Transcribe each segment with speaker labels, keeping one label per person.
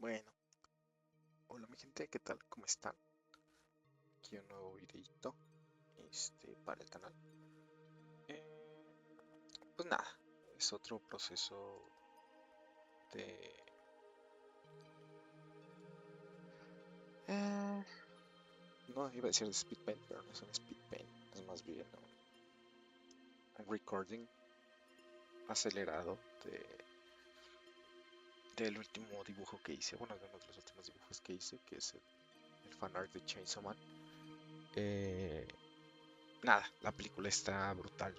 Speaker 1: Bueno, hola mi gente, ¿qué tal? ¿Cómo están? Aquí un nuevo videito para el canal. Eh, pues nada, es otro proceso de... eh, no iba a decir de speed paint, pero no es un speed paint, es más bien un recording acelerado del último dibujo que hice, bueno, de uno de los últimos dibujos que hice, que es el fanart de Chainsaw Man. Eh, nada, la película está brutal.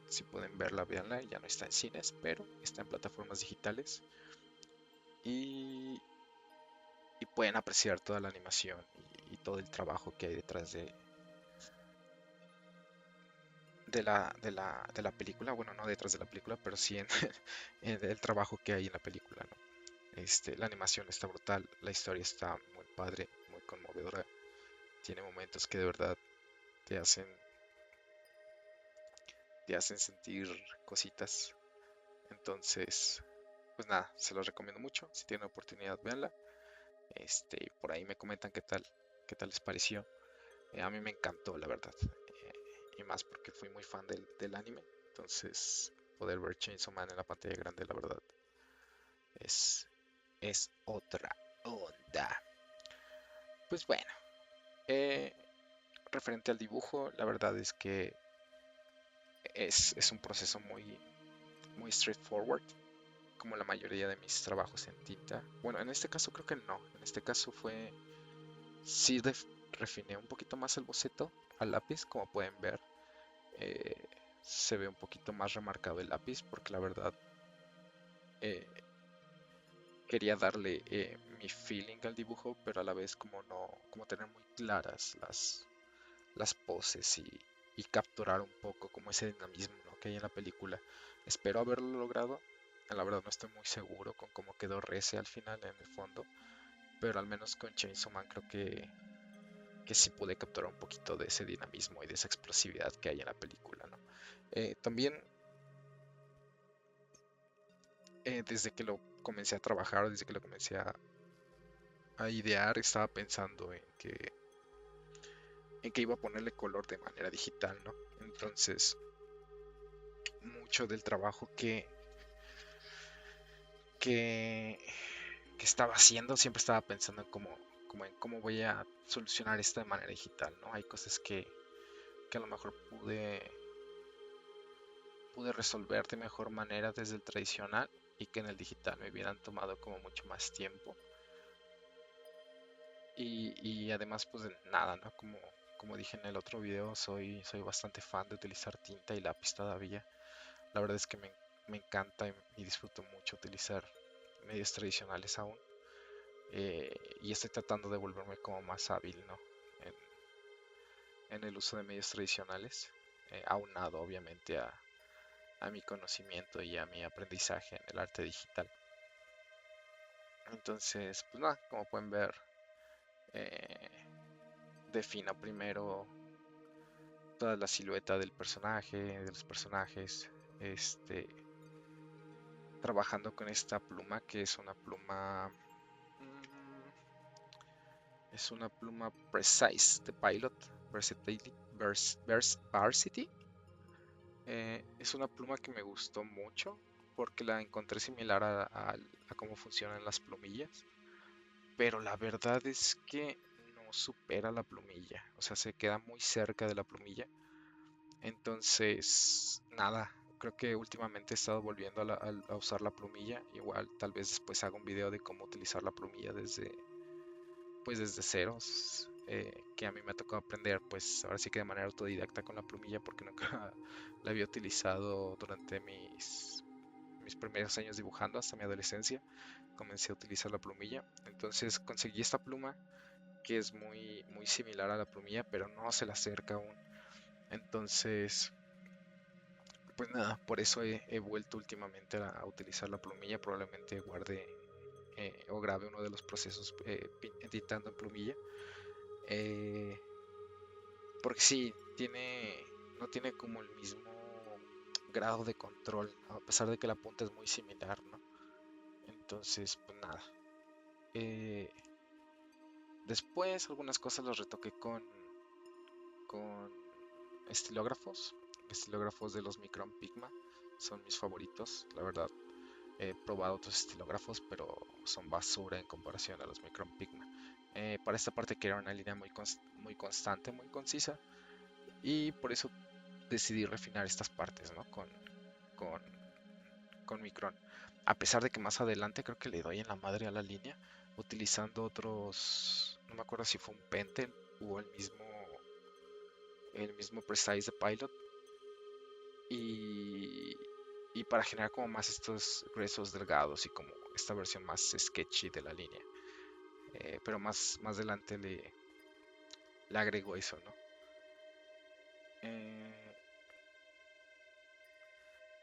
Speaker 1: Si pueden verla, véanla. Ya no está en cines, pero está en plataformas digitales. Y, y pueden apreciar toda la animación y todo el trabajo que hay detrás de la película. Bueno, no detrás de la película, pero sí en el trabajo que hay en la película, ¿no? La animación está brutal, la historia está muy padre, muy conmovedora. Tiene momentos que de verdad te hacen, te hacen sentir cositas. Entonces, pues nada, se los recomiendo mucho. Si tienen oportunidad, véanla. Por ahí me comentan qué tal les pareció. A mí me encantó, la verdad. Y más porque fui muy fan del anime. Entonces, poder ver Chainsaw Man en la pantalla grande, la verdad, es, es otra onda. Pues bueno, eh, referente al dibujo, la verdad es que es un proceso muy straightforward, como la mayoría de mis trabajos en tinta. Bueno, en este caso creo que no. En este caso sí refiné un poquito más el boceto al lápiz, como pueden ver. eh, Se ve un poquito más remarcado el lápiz porque la verdad eh, quería darle mi feeling al dibujo, pero a la vez como no, como tener muy claras las poses y capturar un poco como ese dinamismo, ¿no?, que hay en la película. Espero haberlo logrado. La verdad no estoy muy seguro con cómo quedó Reze al final en el fondo, pero al menos con Chainsaw Man creo que sí pude capturar un poquito de ese dinamismo y de esa explosividad que hay en la película, ¿no? También desde que lo comencé a trabajar, desde que lo comencé a idear, estaba pensando en que iba a ponerle color de manera digital, ¿no? Entonces, mucho del trabajo que, que estaba haciendo, siempre estaba pensando como en cómo voy a solucionar esto de manera digital, ¿no? Hay cosas que a lo mejor pude resolver de mejor manera desde el tradicional y que en el digital me hubieran tomado como mucho más tiempo. Y además, pues nada, ¿no? Como dije en el otro video, soy bastante fan de utilizar tinta y lápiz todavía. La verdad es que me encanta y disfruto mucho utilizar medios tradicionales aún. Y estoy tratando de volverme como más hábil, ¿no? En, en el uso de medios tradicionales, aunado obviamente a mi conocimiento y a mi aprendizaje en el arte digital. Entonces, pues nada, como pueden ver, eh, defino primero toda la silueta del personaje, de los personajes, este, trabajando con esta pluma que es una pluma Precise de Pilot, Varsity. Es una pluma que me gustó mucho porque la encontré similar a cómo funcionan las plumillas, pero la verdad es que no supera la plumilla, o sea, se queda muy cerca de la plumilla. Entonces, nada, creo que últimamente he estado volviendo a usar la plumilla. Igual, tal vez después haga un video de cómo utilizar la plumilla desde ceros, que a mí me ha tocado aprender, pues ahora sí que de manera autodidacta con la plumilla, porque nunca la había utilizado durante mis primeros años dibujando, hasta mi adolescencia. Comencé a utilizar la plumilla. Entonces conseguí esta pluma que es muy similar a la plumilla, pero no se le acerca aún. Entonces, pues nada, por eso he vuelto últimamente a utilizar la plumilla. Probablemente guarde o grabe uno de los procesos editando en plumilla. Eh, Porque sí, no tiene como el mismo grado de control, a pesar de que la punta es muy similar, ¿no? Entonces, pues nada. Eh, Después algunas cosas las retoqué con estilógrafos. Estilógrafos de los Micron Pigma son mis favoritos, la verdad. He probado otros estilógrafos, pero son basura en comparación a los Micron Pigma. Para esta parte quería una línea muy constante, muy concisa, y por eso decidí refinar estas partes, ¿no? Con, con Micron. A pesar de que más adelante creo que le doy en la madre a la línea, utilizando otros, no me acuerdo si fue un Pentel o el mismo Precise de Pilot, y, y para generar como más estos gruesos delgados y como esta versión más sketchy de la línea. Pero más adelante le agrego eso, ¿no? Eh,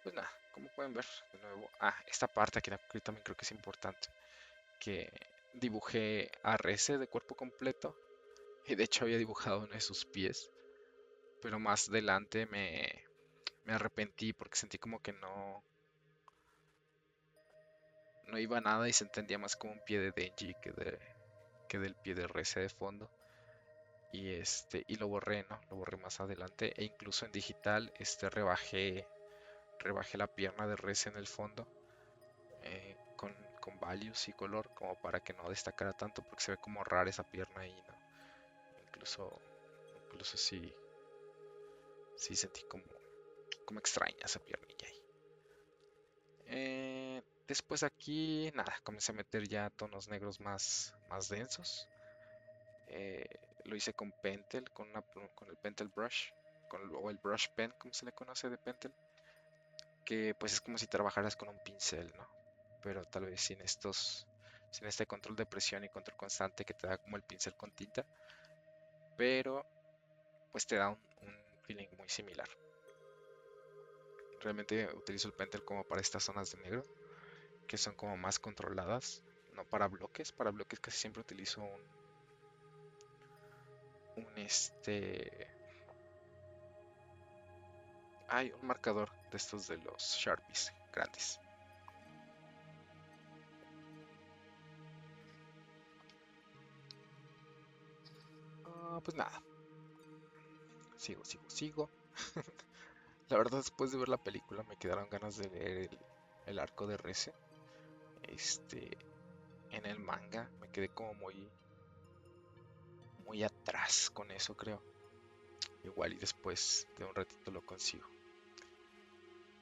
Speaker 1: pues nada, como pueden ver, de nuevo, esta parte aquí también creo que es importante, que dibujé a Reze de cuerpo completo, y de hecho había dibujado uno de sus pies, pero más adelante me arrepentí porque sentí como que no iba a nada y se entendía más como un pie de Denji que del pie de Reze de fondo. Y lo borré, ¿no? Lo borré más adelante. E incluso en digital, rebajé la pierna de Reze en el fondo, con values y color, como para que no destacara tanto, porque se ve como rara esa pierna ahí, ¿no? Incluso, incluso sí sentí como extraña esa piernilla ahí. Después aquí, nada, comencé a meter ya tonos negros más densos. Eh, lo hice con Pentel, con el Pentel Brush, o el Brush Pen, como se le conoce de Pentel, que pues es como si trabajaras con un pincel, ¿no? Pero tal vez sin este control de presión y control constante que te da como el pincel con tinta, pero pues te da un feeling muy similar. Realmente utilizo el Pentel como para estas zonas de negro, que son como más controladas, no para bloques casi siempre utilizo un hay un marcador de estos de los Sharpies grandes. Pues nada, sigo. La verdad, después de ver la película me quedaron ganas de leer el arco de Reze. Este, en el manga me quedé como muy atrás con eso, creo. Igual y después de un ratito lo consigo.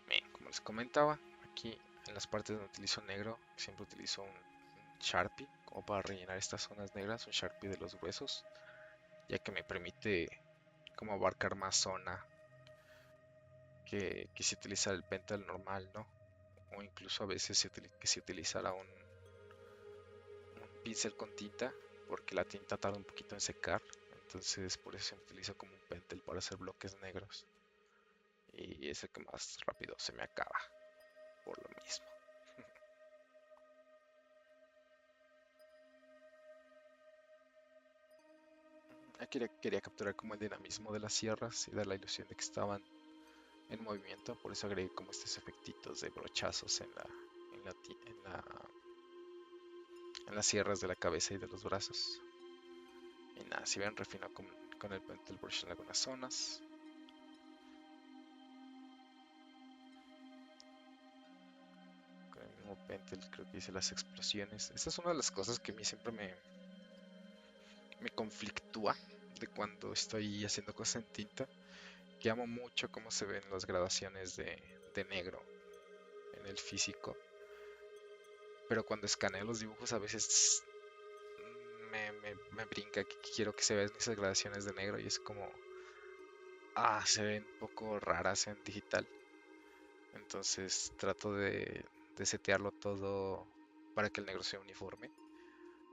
Speaker 1: Bien, como les comentaba, aquí en las partes donde utilizo negro, siempre utilizo un Sharpie como para rellenar estas zonas negras, un Sharpie de los huesos, ya que me permite como abarcar más zona que si utilizar el Pentel normal, ¿no? O incluso a veces que si utilizara un pincel con tinta, porque la tinta tarda un poquito en secar, entonces por eso se utiliza como un Pentel para hacer bloques negros, y es el que más rápido se me acaba, por lo mismo. Aquí quería capturar como el dinamismo de las sierras y dar la ilusión de que estaban en movimiento, por eso agregué como estos efectitos de brochazos en la, ti- en las sierras de la cabeza y de los brazos. Y nada, si ven, refino con el Pentel Brush en algunas zonas. Con el mismo Pentel creo que hice las explosiones. Esta es una de las cosas que a mí siempre me conflictúa de cuando estoy haciendo cosas en tinta. Que amo mucho cómo se ven las gradaciones de negro en el físico. Pero cuando escaneo los dibujos a veces me brinca que quiero que se vean esas gradaciones de negro y es como, se ven un poco raras en digital. Entonces trato de setearlo todo para que el negro sea uniforme.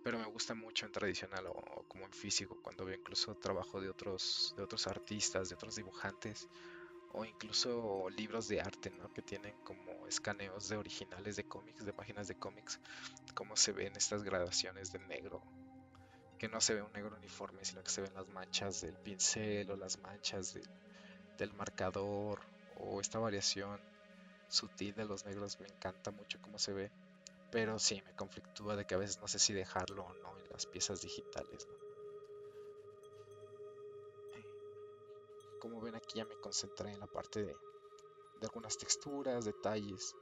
Speaker 1: Pero me gusta mucho en tradicional o como en físico, cuando veo incluso trabajo de otros artistas, de otros dibujantes, o incluso libros de arte, ¿no? Que tienen como escaneos de originales de cómics, de páginas de cómics, cómo se ven estas gradaciones de negro, que no se ve un negro uniforme, sino que se ven las manchas del pincel o las manchas del marcador, o esta variación sutil de los negros. Me encanta mucho cómo se ve. pero sí me conflictúa de que a veces no sé si dejarlo o no en las piezas digitales, ¿no? Como ven aquí ya me concentré en la parte de algunas texturas, detalles,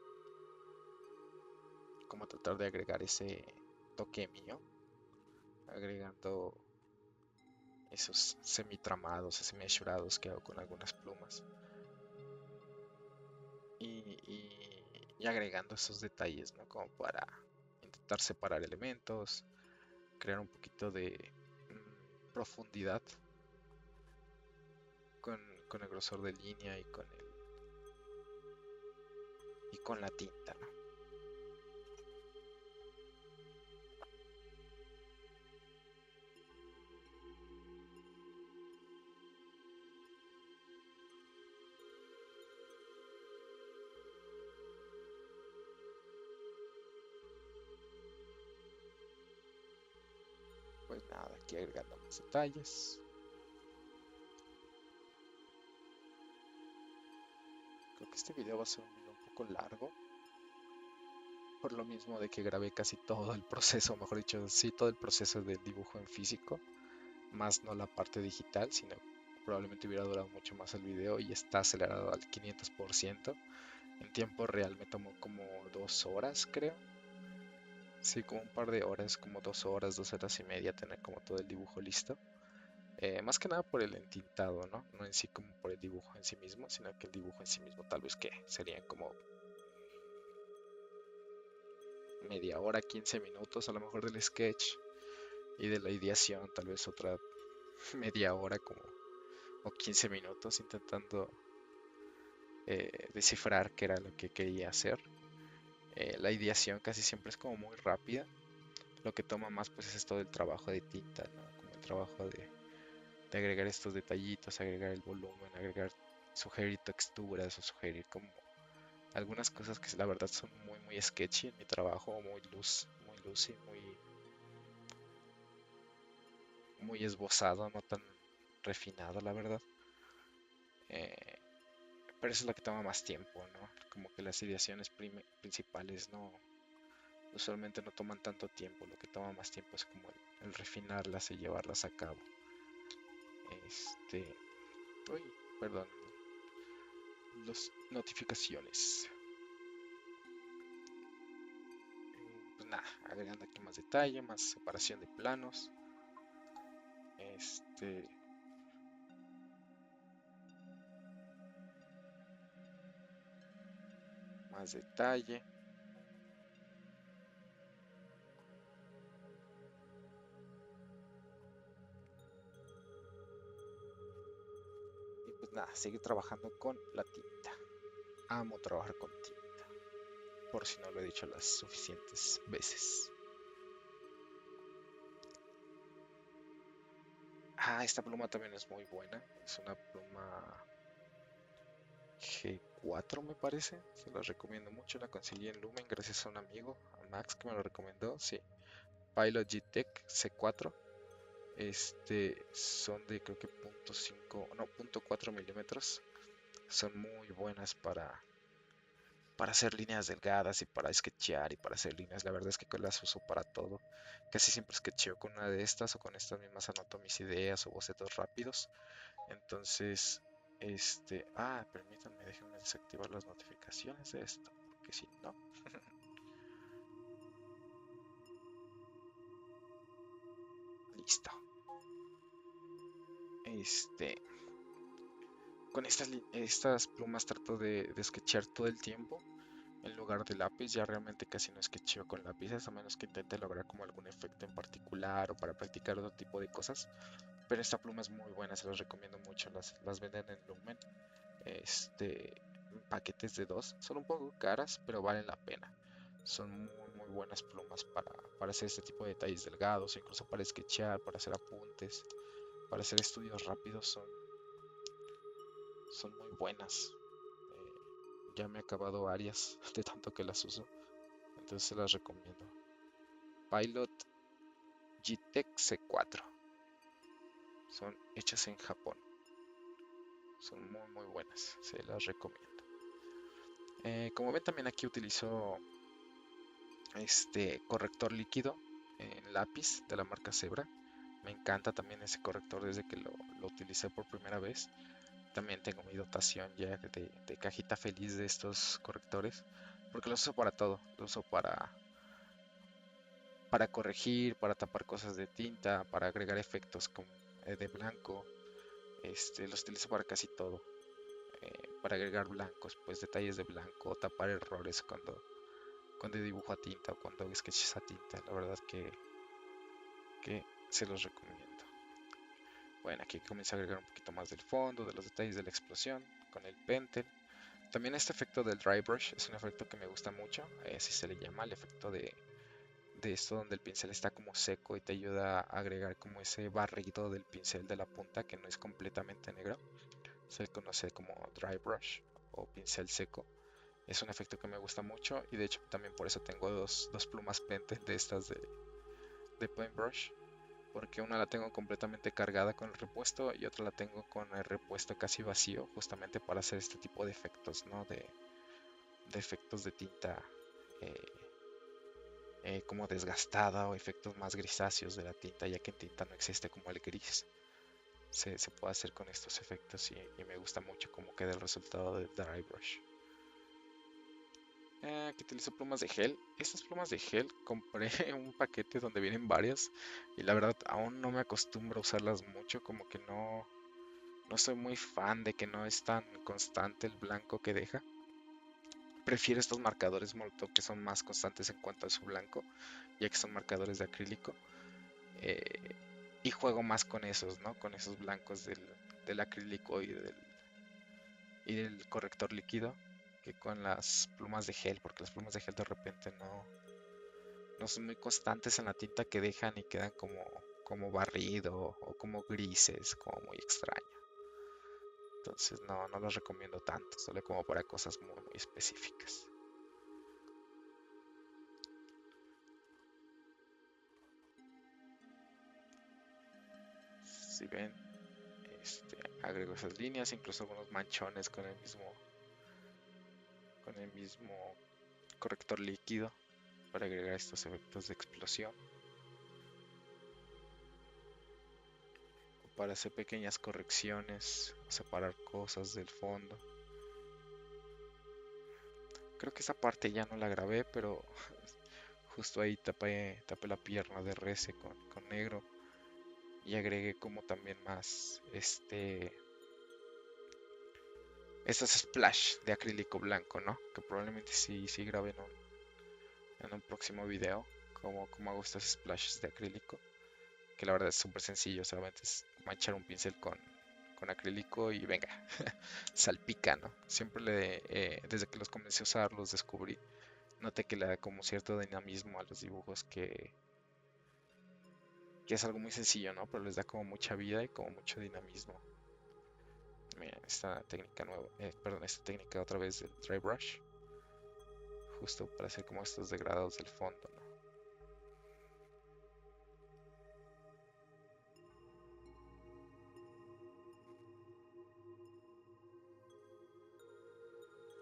Speaker 1: como tratar de agregar ese toque mío, agregando esos semitramados, semi-achurados que hago con algunas plumas y agregando esos detalles, ¿no? Como para intentar separar elementos, crear un poquito de profundidad con, con el grosor de línea y con la tinta, ¿no? Pues nada, aquí agregando más detalles. Creo que este video va a ser un video un poco largo, por lo mismo de que grabé casi todo el proceso, mejor dicho, sí, todo el proceso del dibujo en físico, más no la parte digital, sino probablemente hubiera durado mucho más el video y está acelerado al 500%. En tiempo real me tomó como 2 horas, creo. Sí, como un par de horas, como 2 horas, 2 horas y media tener como todo el dibujo listo. Más que nada por el entintado, ¿no? No en sí como por el dibujo en sí mismo, sino que el dibujo en sí mismo tal vez que serían como media hora, 15 minutos a lo mejor del sketch y de la ideación tal vez otra media hora como o 15 minutos intentando descifrar qué era lo que quería hacer. La ideación casi siempre es como muy rápida. Lo que toma más pues es todo el trabajo de tinta, ¿no? Como el trabajo de agregar estos detallitos, agregar el volumen, agregar, sugerir texturas o sugerir como algunas cosas que la verdad son muy muy sketchy en mi trabajo, muy loose y muy esbozado, no tan refinado la verdad. Eh, pero eso es lo que toma más tiempo, ¿no? Como que las ideaciones principales no usualmente no toman tanto tiempo, lo que toma más tiempo es como el refinarlas y llevarlas a cabo. Este, uy, perdón, las notificaciones. Pues nada, agregando aquí más detalle, más separación de planos. Este, más detalle. Y pues nada, seguir trabajando con la tinta. Amo trabajar con tinta, por si no lo he dicho las suficientes veces. Esta pluma también es muy buena. Es una pluma G4 me parece. Se la recomiendo mucho. La conseguí en Lumen gracias a un amigo, a Max, que me lo recomendó. Sí, Pilot G-Tech C4. Son de creo que .5, no, .4 milímetros. Son muy buenas para hacer líneas delgadas y para sketchear y para hacer líneas. La verdad es que las uso para todo. Casi siempre sketcheo con una de estas o con estas mismas anoto mis ideas o bocetos rápidos. Entonces, permítanme, déjenme desactivar las notificaciones de esto, porque si no, listo. Este, con estas plumas trato de sketchear todo el tiempo. En lugar de lápiz, ya realmente casi no sketcheo con lápices, a menos que intente lograr como algún efecto en particular o para practicar otro tipo de cosas. Pero esta pluma es muy buena, se las recomiendo mucho. Las venden en Lumen. Este, paquetes de dos. Son un poco caras, pero valen la pena. Son muy buenas plumas para hacer este tipo de detalles delgados, incluso para sketchear, para hacer apuntes, para hacer estudios rápidos. Son muy buenas. Ya me he acabado varias de tanto que las uso. Entonces se las recomiendo. Pilot G-Tech C4. Son hechas en Japón. Son muy buenas. Se las recomiendo. Como ven también aquí utilizo corrector líquido en lápiz de la marca Zebra. Me encanta también ese corrector desde que lo utilicé por primera vez. También tengo mi dotación ya de cajita feliz de estos correctores, porque los uso para todo. Los uso para corregir, para tapar cosas de tinta, para agregar efectos como, de blanco. Los utilizo para casi todo. Para agregar blancos, pues detalles de blanco, tapar errores cuando dibujo a tinta o cuando hago sketches a tinta. La verdad que se los recomiendo. Bueno, aquí comienzo a agregar un poquito más del fondo, de los detalles de la explosión con el Pentel. También este efecto del dry brush es un efecto que me gusta mucho, así se le llama, el efecto de esto donde el pincel está como seco y te ayuda a agregar como ese barrido del pincel de la punta que no es completamente negro. Se le conoce como dry brush o pincel seco. Es un efecto que me gusta mucho y de hecho también por eso tengo dos plumas Pentel de estas de Paintbrush, porque una la tengo completamente cargada con el repuesto y otra la tengo con el repuesto casi vacío, justamente para hacer este tipo de efectos, ¿no? De efectos de tinta eh, como desgastada o efectos más grisáceos de la tinta, ya que en tinta no existe como el gris. Se puede hacer con estos efectos y me gusta mucho cómo queda el resultado de Dry Brush. Aquí utilizo plumas de gel. Estas plumas de gel compré un paquete donde vienen varias y la verdad aún no me acostumbro a usarlas mucho, como que no soy muy fan de que no es tan constante el blanco que deja. Prefiero estos marcadores Molotov que son más constantes en cuanto a su blanco, ya que son marcadores de acrílico. eh, y juego más con esos, ¿no? Con esos blancos del acrílico y del corrector líquido que con las plumas de gel, porque las plumas de gel de repente no son muy constantes en la tinta que dejan y quedan como barrido o como grises, como muy extraño. Entonces no los recomiendo tanto, solo como para cosas muy específicas. Si ven, agrego esas líneas, incluso algunos manchones con el mismo corrector líquido para agregar estos efectos de explosión o para hacer pequeñas correcciones o separar cosas del fondo. Creo que esa parte ya no la grabé, pero justo ahí tapé la pierna de Rece con negro y agregué como también más estos splash de acrílico blanco, ¿no? Que probablemente sí grabé en un próximo video, como hago estos splashes de acrílico, que la verdad es súper sencillo, solamente es manchar un pincel con acrílico y venga, salpica, ¿no? Desde que los comencé a usar, los descubrí, noté que le da como cierto dinamismo a los dibujos que es algo muy sencillo, ¿no? Pero les da como mucha vida y como mucho dinamismo. Mira, esta técnica nueva, perdón, esta técnica otra vez del dry brush, justo para hacer como estos degradados del fondo, ¿no?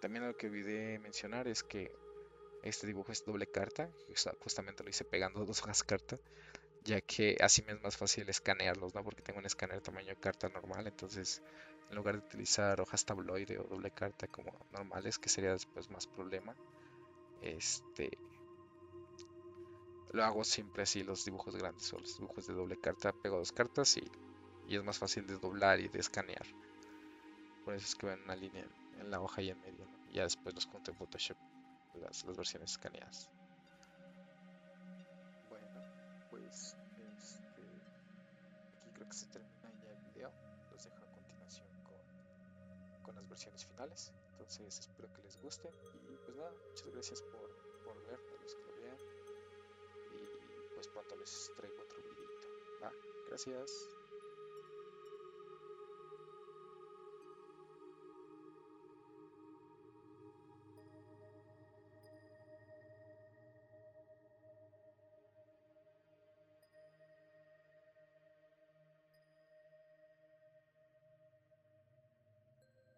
Speaker 1: También lo que olvidé mencionar es que este dibujo es doble carta, justamente lo hice pegando dos hojas carta, ya que así me es más fácil escanearlos, ¿no? Porque tengo un escáner tamaño carta normal, entonces en lugar de utilizar hojas tabloide o doble carta como normales, que sería después más problema, este, lo hago siempre así, los dibujos grandes o los dibujos de doble carta, pego dos cartas y es más fácil de doblar y de escanear. Por eso es que ven una línea en la hoja y en medio, ¿no? Y ya después los junto en Photoshop, las versiones escaneadas. Bueno, pues aquí creo que se termina ya el video. Los dejo a continuación con las versiones finales. Entonces espero que les guste. Y pues nada, muchas gracias por ver, a los que lo vean. Y pues pronto les traigo otro videito. ¿Va? Gracias.